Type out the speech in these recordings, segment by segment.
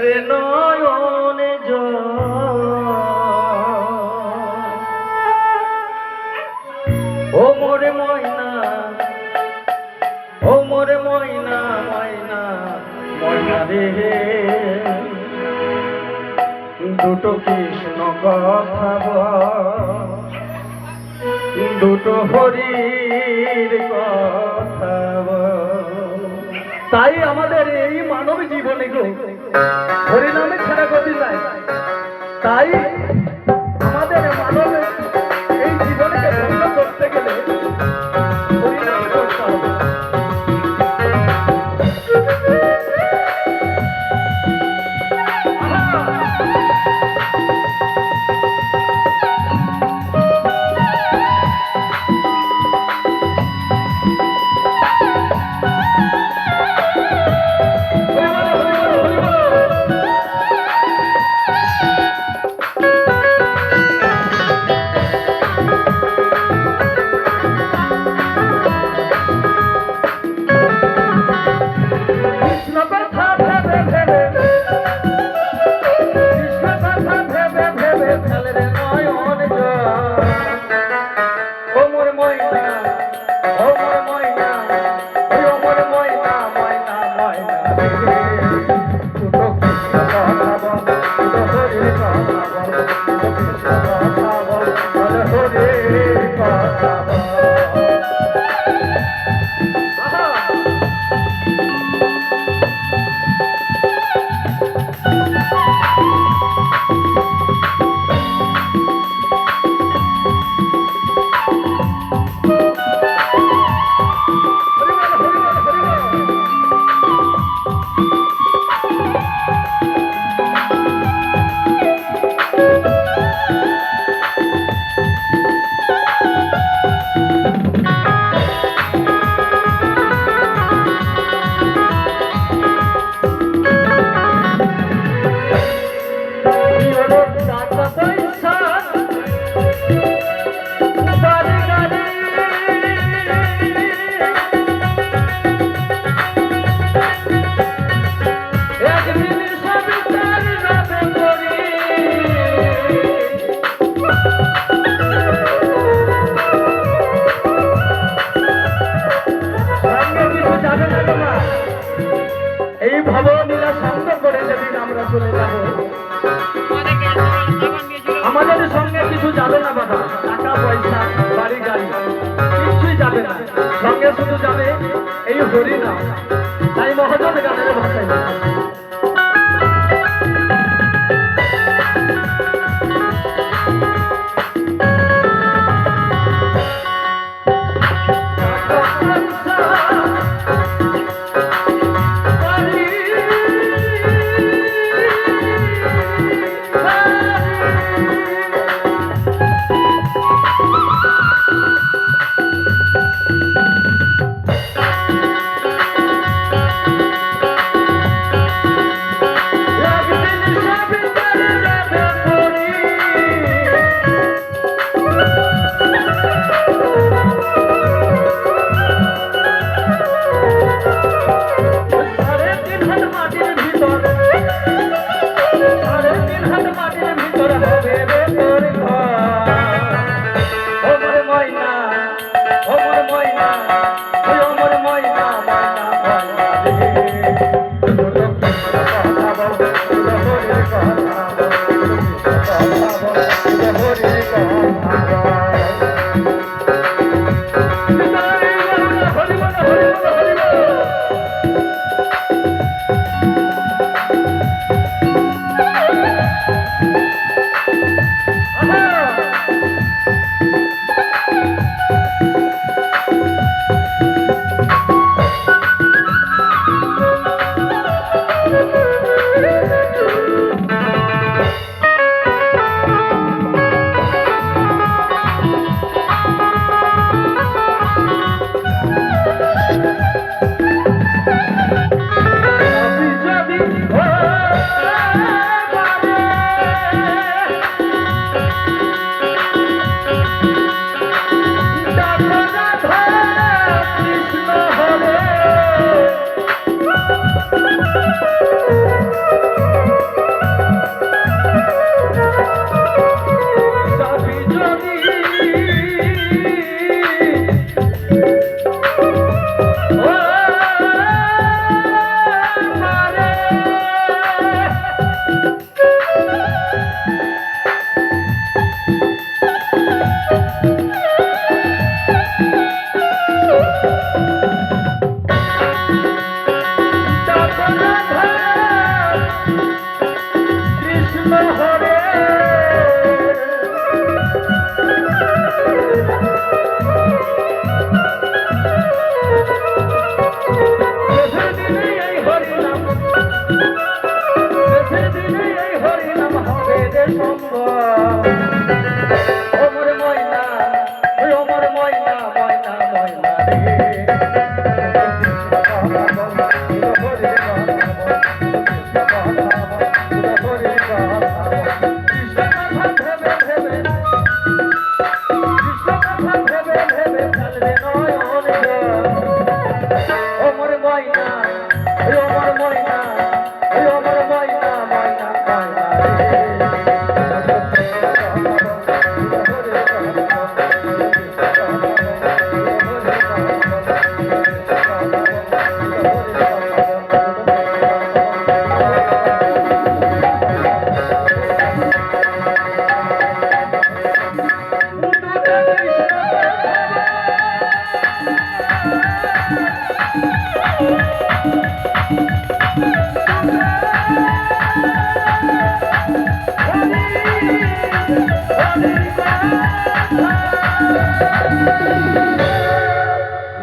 রে নয়নে জল ও মোরে ময়না ও মোরে ময়না ময়না ময়না রে দুটো কৃষ্ণ কথা বল দুটো হরির কথা বল। তাই আমাদের এই মানব জীবনে গো হরিনামে ছাড়া গতি নাই। তাই আমাদের মানব এই জীবনকে ধন্য করতে গেলে হরিনাম করতে হবে। এই ভবনীলা সঙ্গ করে যেদিন আমরা চলে যাব আমাদের সঙ্গে কিছু যাবে না বাবা, টাকা পয়সা বাড়ি গাড়ি কিছুই যাবে না, সঙ্গে শুধু যাবে এই হরিনাম। তাই মহাজন গানের ভাষায়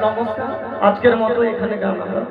নমস্কার, আজকের মতো এখানে গান আমরা